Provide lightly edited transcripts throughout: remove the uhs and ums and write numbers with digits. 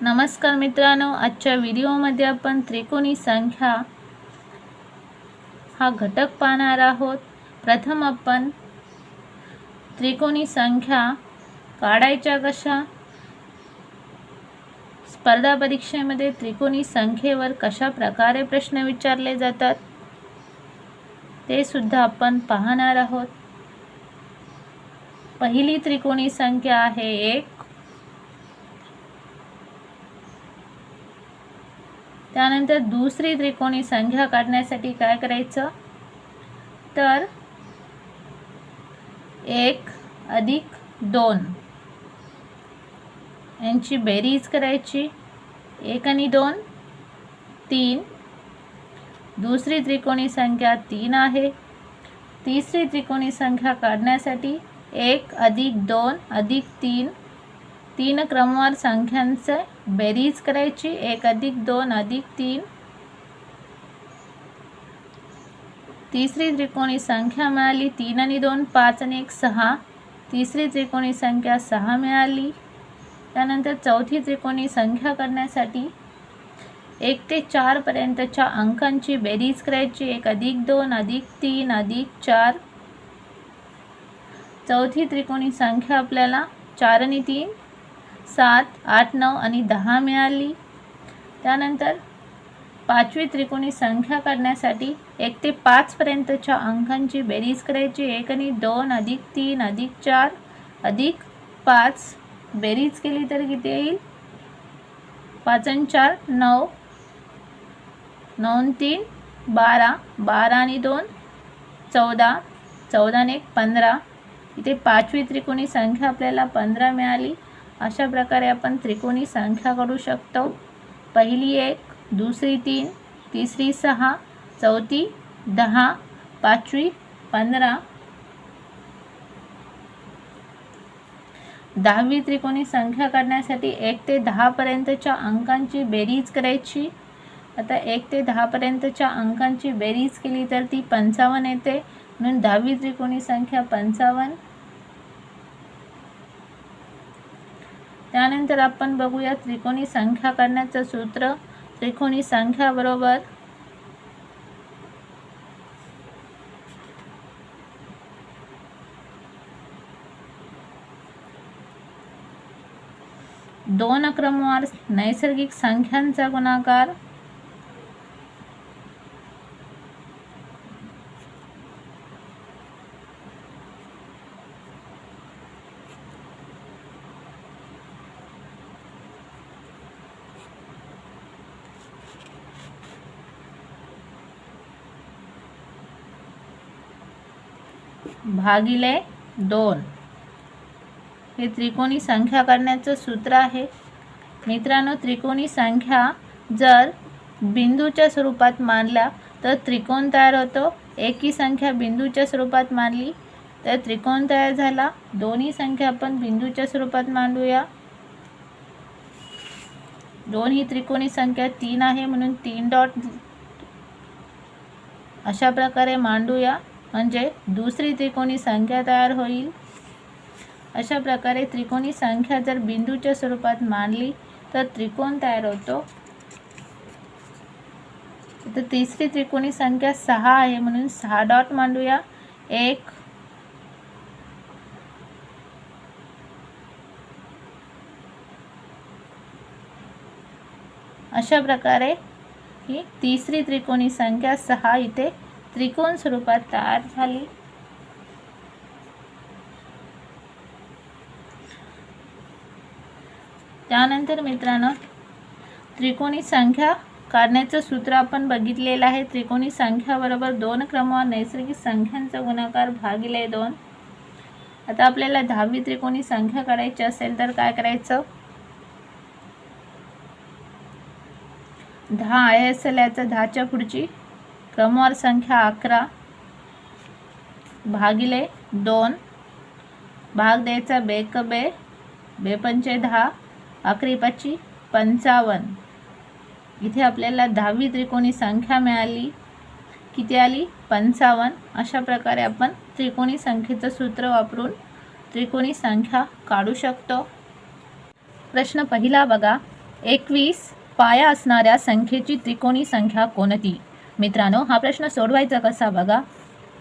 नमस्कार मित्रांनो, आजच्या व्हिडिओमध्ये आपण त्रिकोणी संख्या हा घटक पाहणार आहोत। प्रथम आपण त्रिकोणी संख्या काढायच्या कशा, स्पर्धा परीक्षेमध्ये त्रिकोणी संख्येवर कशा प्रकारे प्रश्न विचारले जातात ते सुद्धा आपण पाहणार आहोत। पहिली त्रिकोणी संख्या आहे 1। त्यानंतर दुसरी त्रिकोणी संख्या काढण्यासाठी काय करायचं, तर 1 अधिक 2 यांची बेरीज करायची। 1 आणि 2 3। दुसरी त्रिकोणी संख्या 3 आहे। तिसरी त्रिकोणी संख्या काढण्यासाठी 1 अधिक 2 अधिक 3 तीन क्रमवार संख्यांचे बेरीज करायची। 1 अधिक 2 अधिक 3। तिसरी त्रिकोणी संख्या मिळाली 3 आणि 2 5 आणि 1 6। तिसरी त्रिकोणी संख्या 6 मिळाली। त्यानंतर चौथी त्रिकोणी संख्या करण्यासाठी 1 ते 4 पर्यंतच्या अंकांची बेरीज करायची। 1 अधिक 2 अधिक 3 अधिक 4। चौथी त्रिकोणी संख्या आपल्याला 4 आणि 3 7 8 9 आणि 10 मिळाली। त्यानंतर पाचवी त्रिकोणी संख्या काढण्यासाठी 1 ते 5 पर्यंतच्या अंकांची बेरीज करायची। 1 आणि 2 अधिक 3 अधिक 4 अधिक 5। बेरीज केली तर किती येईल, 5 आणि 4 9 9 आणि 3 12 12 आणि 2 14 14 आणि 1 15। इथे पाचवी त्रिकोणी संख्या आपल्याला 15 मिळाली। अशा प्रकारे आपण त्रिकोणी संख्या काढू शकतो। पहिली 1, दुसरी 3, तिसरी 6, चौथी 10, पाचवी 15। दहावी त्रिकोणी संख्या काढण्यासाठी 1 ते 10 पर्यंतच्या अंकांची बेरीज करायची। आता 1 ते 10 पर्यंतच्या अंकांची बेरीज केली तर ती 55 येते, म्हणून दहावी त्रिकोणी संख्या 55। त्यानंतर आपण बघूया त्रिकोणी संख्या काढण्याचं सूत्र। त्रिकोणी संख्या बरोबर दोन क्रमवार नैसर्गिक संख्यांचा गुणाकार भागिले 2 हे त्रिकोणी संख्या काढण्याचं सूत्र आहे। मित्रांनो, त्रिकोणी संख्या जर बिंदूच्या स्वरूपात मांडल्या तर त्रिकोण तयार होतो। एकी संख्या बिंदूच्या स्वरूपात मांडली तर त्रिकोण तयार झाला। दोन्ही संख्या आपण बिंदूच्या स्वरूपात मांडूया। 2 ही त्रिकोणी संख्या 3 आहे, म्हणून 3 डॉट अशा प्रकारे मांडूया, म्हणजे दुसरी त्रिकोणी संख्या तयार होईल। अशा प्रकारे त्रिकोणी संख्या जर बिंदूच्या स्वरूपात मांडली तर त्रिकोण तयार होतो। तर तिसरी त्रिकोणी संख्या 6 आहे, म्हणून 6 डॉट मांडूया। 1 अशा प्रकारे ही तिसरी त्रिकोणी संख्या 6 इथे त्रिकोण स्वरूपात तयार झाली। त्यानंतर मित्रांनो, त्रिकोणी संख्या काढण्याचं सूत्र आपण बघितलेलं आहे। त्रिकोणी संख्या बरोबर 2 क्रमवार नैसर्गिक संख्यांचा गुणाकार भागिले 2। आता आपल्याला दहावी त्रिकोणी संख्या काढायची असेल तर काय करायचं, 10 आहे असेल याचा 10च्या पुढची क्रमवार संख्या 11 भागिले 2। भाग द्यायचा 2 क 2, 2 पंचे 10, 11 पाची 55। इथे आपल्याला दहावी त्रिकोणी संख्या मिळाली, किती आली, 55। अशा प्रकारे आपण त्रिकोणी संख्येचं सूत्र वापरून त्रिकोणी संख्या काढू शकतो। प्रश्न पहिला बघा, 21 पाया असणाऱ्या संख्येची त्रिकोणी संख्या कोणती? मित्रांनो, हा प्रश्न सोडवायचा कसा बघा.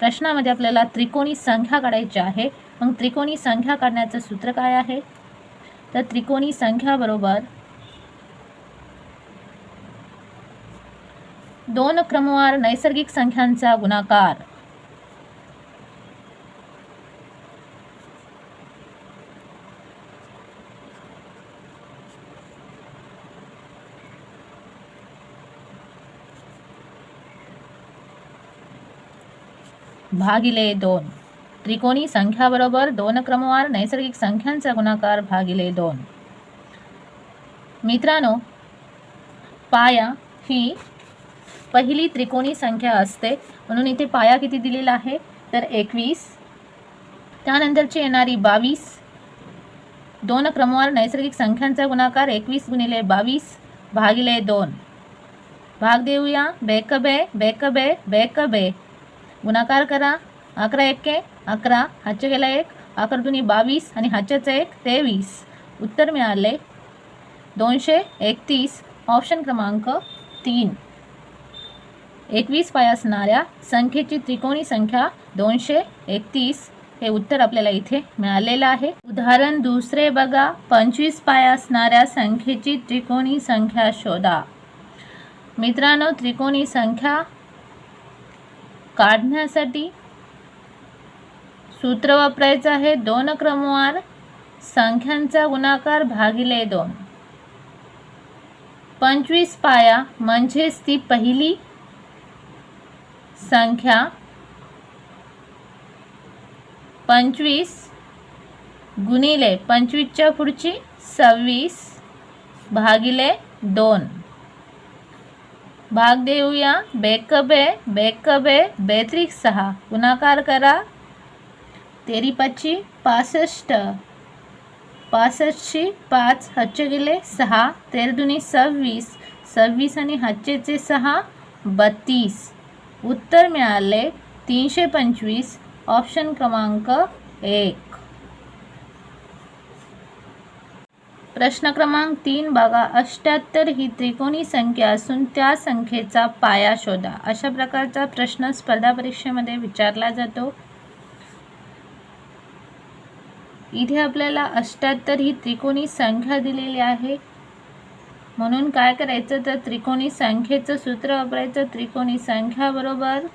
प्रश्नामध्ये आपल्याला त्रिकोणी संख्या काढायची आहे. मग त्रिकोणी संख्या काढण्याचं सूत्र काय आहे? तर त्रिकोणी संख्या बरोबर 2 क्रमवार नैसर्गिक संख्यांचा गुणाकार भागिले 2. त्रिकोणी संख्या बरोबर 2 क्रमवार नैसर्गिक संख्यांचा गुणाकार भागिले 2. मित्रांनो, पाया ही पहिली त्रिकोणी संख्या असते, म्हणून इथे पाया किती दिलेला आहे तर 21. त्यानंतरची येणारी 22. 2 क्रमवार नैसर्गिक संख्यांचा गुणाकार 21 गुणिले 22 भागिले 2. भाग देऊया. बेकबे बेकबे बेकबे गुणाकार करा. 11 एके 11, हातचे गेला 1, 11 दुनी 22 आणि हातच्याचं 1 23. उत्तर मिळाले 231. ऑप्शन क्रमांक 3. 21 पाया असणाऱ्या संख्येची त्रिकोणी संख्या 231 हे उत्तर आपल्याला इथे मिळालेलं आहे. उदाहरण दुसरे बघा. 25 पाया असणाऱ्या संख्येची त्रिकोणी संख्या शोधा. मित्रांनो, त्रिकोणी संख्या काढण्यासाठी सूत्र वापरायचं आहे 2 क्रमवार संख्यांचा गुणाकार भागिले 2. 25 पाया म्हणजेच ती पहिली संख्या. 25 गुणिले 25च्या पुढची 26 भागिले 2. भाग देऊया. बेकबे बेकबे बेत्रिक 6 गुणाकार करा. 13 5 65, 65ची 5, हातचे गेले 6, 13 दुनी 26, 26 आणि हातचेचे 6 32. उत्तर मिळाले 325. ऑप्शन क्रमांक 1. प्रश्न क्रमांक 3 बघा. 78 ही त्रिकोणी संख्या असून त्या संख्येचा पाया शोधा. अशा प्रकारचा प्रश्न स्पर्धा परीक्षेमध्ये विचारला जातो. इथे आपल्याला 78 ही त्रिकोणी संख्या दिलेली आहे, म्हणून काय करायचं तर त्रिकोणी संख्येचं सूत्र वापरायचं. त्रिकोणी संख्या बरोबर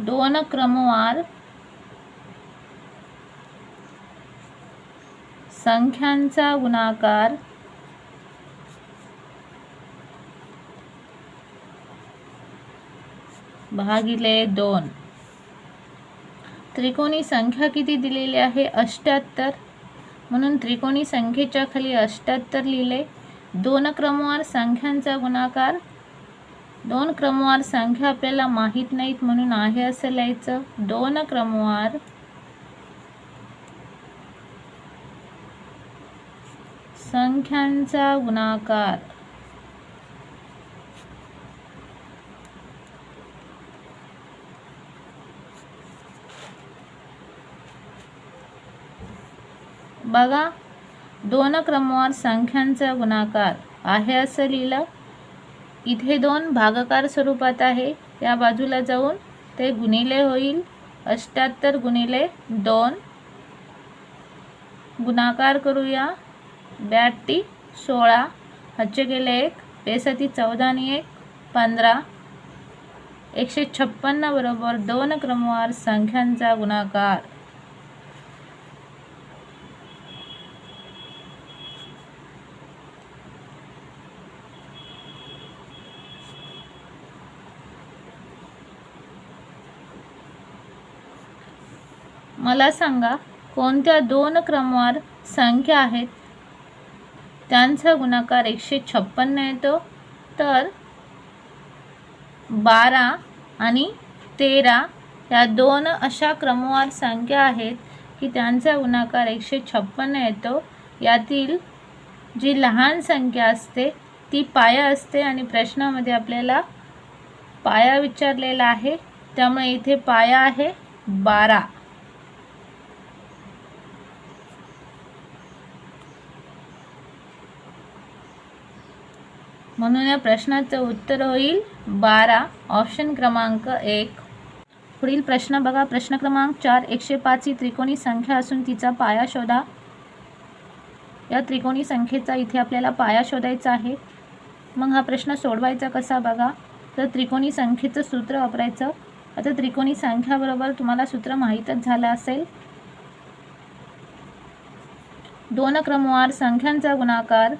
2 क्रमवार संख्यांचा गुणाकार भागिले 2. त्रिकोणी संख्या किती दिलेली आहे 78, म्हणून त्रिकोणी संख्येच्या खाली 78 लिहिले. 2 क्रमवार संख्यांचा गुणाकार. 2 क्रमवार संख्या आपल्याला माहीत नाहीत, म्हणून आहे असं लिहायचं. 2 क्रमवार संख्यांचा गुणाकार बघा. 2 क्रमवार संख्यांचा गुणाकार आहे असं लिहिलं. इथे 2 भागाकार स्वरूपात आहे, या बाजूला जाऊन ते गुणिले होईल. 78 गुणिले 2 गुणाकार करूया. 82 16, हातचे गेले 1, बेसती 14 आणि 1 15. 156 बरोबर 2 क्रमवार संख्यांचा गुणाकार. मला सांगा कोणत्या 2 क्रमवार संख्या आहेत त्यांचा गुणाकार 156 येतो. तर 12 आणि 13 या 2 अशा क्रमवार संख्या आहेत की त्यांचा गुणाकार 156 येतो. यातील जी लहान संख्या असते ती पाया असते आणि प्रश्नामध्ये आपल्याला पाया विचारलेला आहे, त्यामुळे इथे पाया आहे 12. म्हणून या प्रश्नाचं उत्तर होईल 12, ऑप्शन क्रमांक 1. पुढील प्रश्न बघा. प्रश्न क्रमांक 4. 105 ही त्रिकोणी संख्या असून तिचा पाया शोधा. या त्रिकोणी संख्येचा इथे आपल्याला पाया शोधायचा आहे. मग हा प्रश्न सोडवायचा कसा बघा. तर त्रिकोणी संख्येचं सूत्र वापरायचं. आता त्रिकोणी संख्या बरोबर तुम्हाला सूत्र माहीतच झालं असेल. दोन क्रमवार संख्यांचा गुणाकार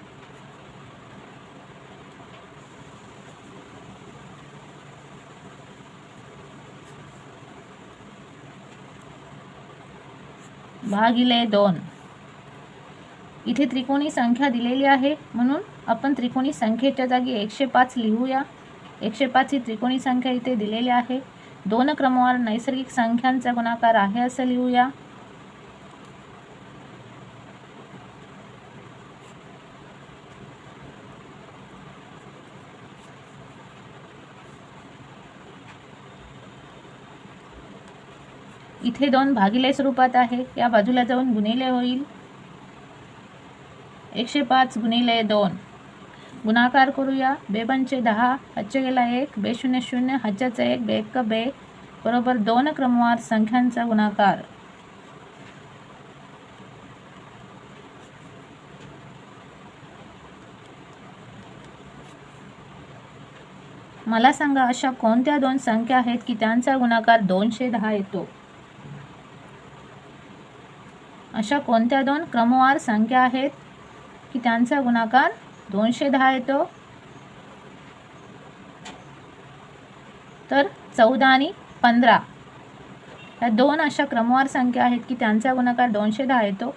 भागिले 2. इथे त्रिकोणी संख्या दिलेली आहे म्हणून आपण त्रिकोणी संख्येच्या जागी 105 लिहूया. 105 ही त्रिकोणी संख्या इथे दिलेली आहे. दोन क्रमवार नैसर्गिक संख्यांचा गुणाकार आहे असं लिहूया. इथे 2 भागिले स्वरूपात आहे. या बाजूला जाऊन गुणिले होईल. 105 गुणिले 2. गुणाकार करूया. 2 पंचे 10, हातचे गेला 1, 2 शून्य 0, हातच्याचा 1, 2 1 2 बरोबर दोन क्रमवार संख्यांचा गुणाकार. मला सांगा अशा कोणत्या दोन संख्या आहेत की त्यांचा गुणाकार 210 येतो. अशा कोणत्या दोन क्रमवार संख्या आहेत की त्यांचा गुणाकार 210 येतो. तर 14 आणि 15 या दोन अशा क्रमवार संख्या आहेत की त्यांचा गुणाकार 210 येतो.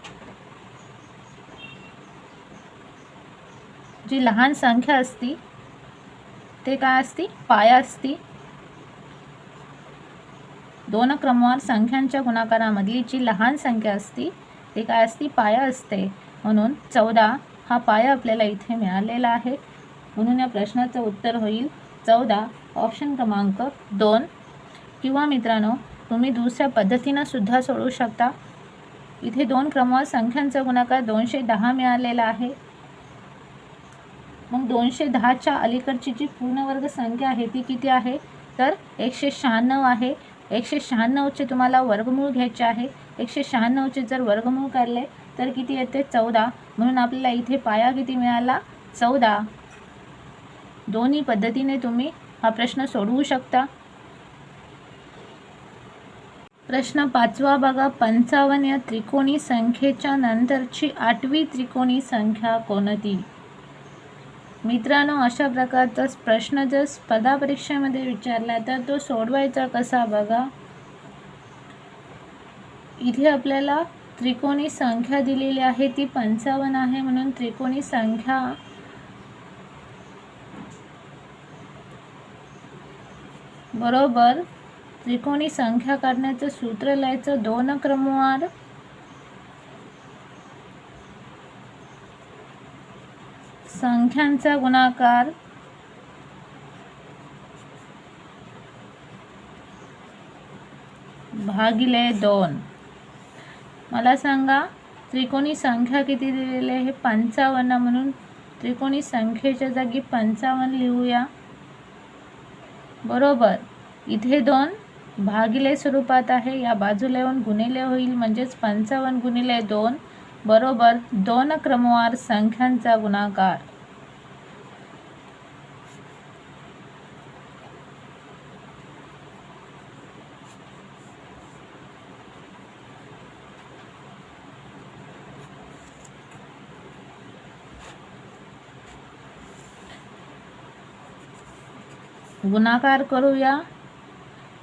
जी लहान संख्या असती ते काय असती, पाया असती. दोन क्रमवार संख्यांच्या गुणाकारामधली जी लहान संख्या असती ते काय असती, पाया असते. म्हणून 14 हा पाया आपल्याला इथे मिळालेला आहे. म्हणून या प्रश्नाचं उत्तर होईल 14, ऑप्शन क्रमांक 2. किंवा मित्रांनो तुम्ही दुसऱ्या पद्धतीनं सुद्धा सोडवू शकता. इथे दोन क्रमवार संख्यांचा गुणाकार 210 मिळालेला आहे. मग 210च्या अलीकडची जी पूर्णवर्ग संख्या आहे ती किती आहे, तर 196 आहे. 196चे तुम्हाला वर्गमूळ घ्यायचे आहे. 196चे जर वर्गमूळ काढले तर किती येते, 14. म्हणून आपल्याला इथे पाया किती मिळाला, 14. दोन्ही पद्धतीने तुम्ही हा प्रश्न सोडवू शकता. प्रश्न 5 बघा. 55 या त्रिकोणी संख्येच्या नंतरची 8वी त्रिकोणी संख्या कोणती. मित्रांनो अशा प्रकारचा प्रश्न जर स्पर्धा परीक्षेमध्ये विचारला तर तो सोडवायचा कसा बघा. इथे आपल्याला त्रिकोणी संख्या दिलेली आहे ती 55 आहे. म्हणून त्रिकोणी संख्या बरोबर त्रिकोणी संख्या काढण्याचं सूत्र लिहायचं. दोन क्रमवार संख्यांचा गुणाकार भागिले 2. मला सांगा त्रिकोणी संख्या किती दिलेली आहे, 55. म्हणून त्रिकोणी संख्येच्या जागी 55 लिहूया. बरोबर इथे 2 भागिले स्वरूपात आहे. या बाजूला येऊन गुणिले होईल. म्हणजेच 55 गुणिले 2 बरोबर दोन क्रमवार संख्यांचा गुणाकार. गुणाकार करूया.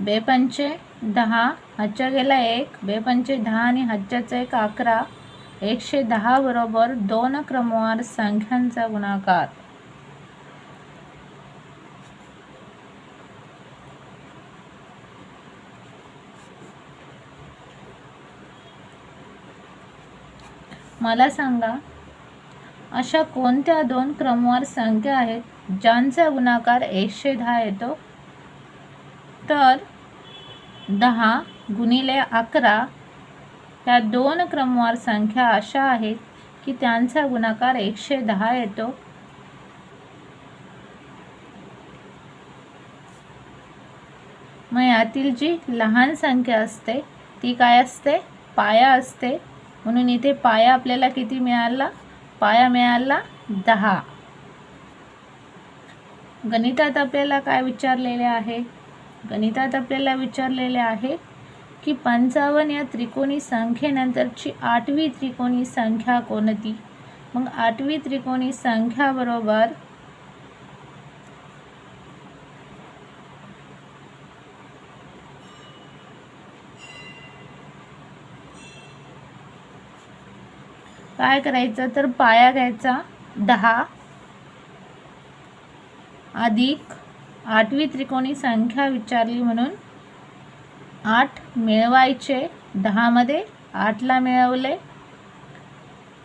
2 पंचे 10, हातच्या गेला 1, 2 पंचे 10 आणि हातच्याचा 1 11. 110 बरोबर दोन क्रमवार संख्यांचा गुणाकार. मला सांगा अशा कोणत्या दोन क्रमवार संख्या आहेत ज्यांचा गुणाकार 110 येतो. तर 10 गुणिले 11 ह्या दोन क्रमवार संख्या अशा आहेत की त्यांचा गुणाकार 110 येतो. मग यातील जी लहान संख्या असते ती काय असते? पाया असते. म्हणून इथे पाया आपल्याला किती मिळाला? पाया मिळाला 10. गणितात आपल्याला काय विचारलेले आहे? गणितात आपल्याला विचारलेले आहे की 55 या त्रिकोणी संख्येनंतरची 8वी त्रिकोणी संख्या कोणती? मग 8वी त्रिकोणी संख्या बरोबर काय करायचं? तर पाया घ्यायचा 10 अधिक 8वी त्रिकोणी संख्या विचारली म्हणून 8 मिळवायचे. 10 मध्ये 8ला मिळवले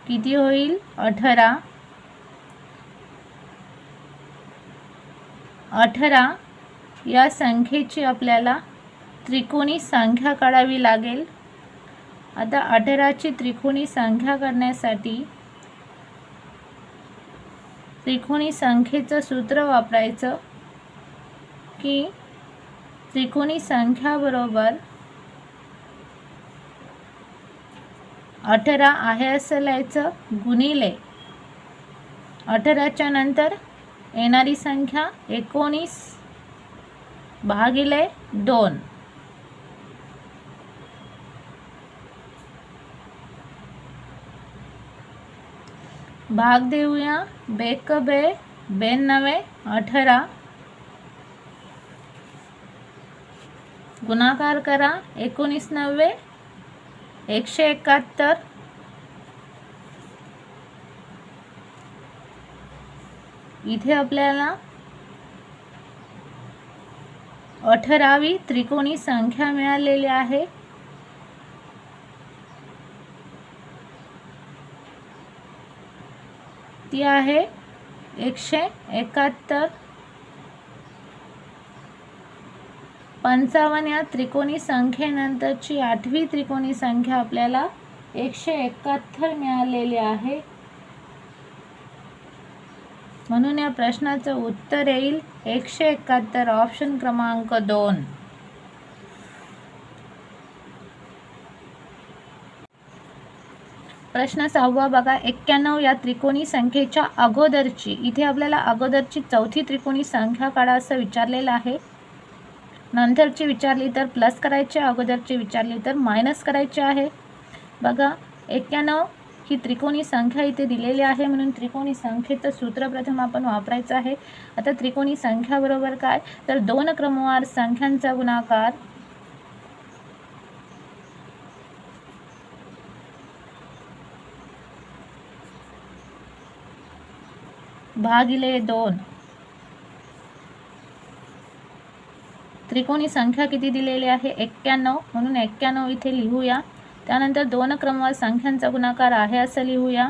किती होईल? 18. 18 या संख्येची आपल्याला त्रिकोणी संख्या काढावी लागेल. आता 18ची त्रिकोणी संख्या करण्यासाठी त्रिकोणी संख्येचं सूत्र वापरायचं की त्रिकोणी संख्या बरोबर 18 आहे असं लिहायचं गुणिले 18च्या नंतर येणारी संख्या 19 भागिले 2. भाग देऊया. 2 92 18 गुणाकार करा. 19 90 171. इथे आपल्याला 18वी त्रिकोणी संख्या मिळालेली आहे. ती आहे 171. 55 या त्रिकोणी संख्येनंतरची 8वी त्रिकोणी संख्या आपल्याला 171 मिळालेली आहे. म्हणून या प्रश्नाचं उत्तर येईल 171, ऑप्शन क्रमांक 2. प्रश्न 6 बघा. 91 या त्रिकोणी संख्येच्या अगोदरची, इथे आपल्याला अगोदरची चौथी त्रिकोणी संख्या काढा असं विचारलेलं आहे. नंतरची विचारली तर प्लस करायचे, अगोदरची विचारली तर मायनस करायचे आहे. बघा 91 ही त्रिकोणी संख्या इथे दिलेली आहे म्हणून त्रिकोणी संख्येचं सूत्र प्रथम आपण वापरायचं आहे. आता त्रिकोणी संख्या बरोबर काय? तर दोन क्रमवार संख्यांचा गुणाकार भागिले 2. त्रिकोणी संख्या किती दिलेली आहे? 91, म्हणून 91 इथे लिहूया. त्यानंतर दोन क्रमवार संख्यांचा गुणाकार आहे असं लिहूया.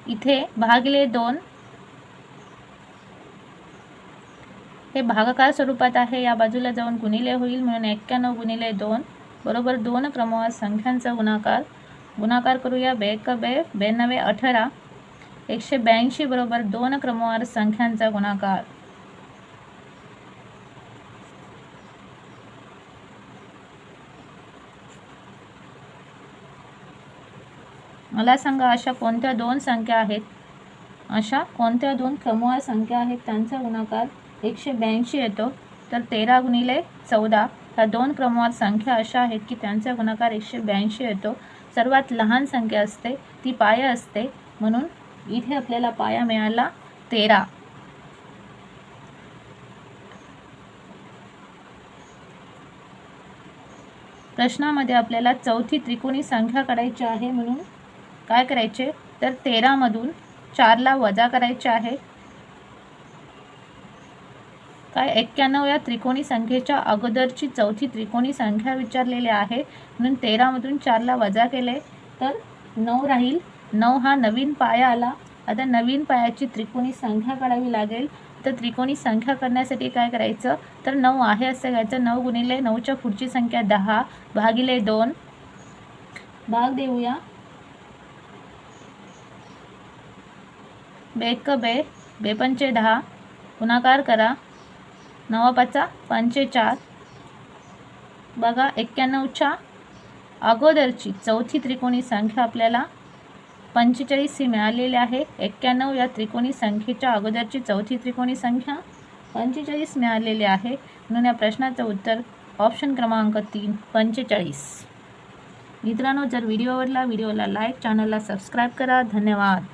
इथे भागिले 2 हे भागाकार स्वरूपात आहे, या बाजूला जाऊन गुणिले होईल म्हणून 91 गुणिले 2 बरोबर दोन क्रमवार संख्यांचा गुणाकार. गुणाकार करूया. 2 92 18 182 बरोबर दोन क्रमवार संख्यांचा गुणाकार. मला सांगा अशा कोणत्या दोन संख्या आहेत, अशा कोणत्या दोन क्रमवार संख्या आहेत त्यांचा गुणाकार 182 येतो? तर 13 गुणिले 14 ह्या दोन क्रमवार संख्या अशा आहेत की त्यांचा गुणाकार 182 येतो. सर्वात लहान संख्या असते ती पाया असते म्हणून इथे आपल्याला पाया मिळाला 13. प्रश्नामध्ये आपल्याला चौथी त्रिकोणी संख्या काढायची आहे म्हणून काय करायचे? तर 13 मधून 4ला वजा करायचे आहे. काय 91 या त्रिकोणी संख्येच्या अगोदरची चौथी त्रिकोणी संख्या विचारलेली आहे म्हणून 13 मधून 4ला वजा केले तर 9 राहील. 9 हा नवीन पाया आला. आता नवीन पायाची त्रिकोणी संख्या काढावी लागेल. तर त्रिकोणी संख्या करण्यासाठी काय करायचं, तर 9 आहे असं घ्यायचं. 9 गुणिले 9च्या पुढची संख्या 10 भागिले 2. भाग देऊया. 2 1 2, 2 पंचे 10, गुणाकार करा. 9 5 45. बघा 91च्या अगोदरची चौथी त्रिकोणी संख्या आपल्याला 45 ही मिळालेली आहे. 91 या त्रिकोणी संख्येच्या अगोदरची चौथी त्रिकोणी संख्या 45 मिळालेली आहे. म्हणून या प्रश्नाचं उत्तर ऑप्शन क्रमांक 3 45. मित्रांनो, जर व्हिडिओ आवडला व्हिडिओला लाईक, चॅनलला सबस्क्राईब करा. धन्यवाद.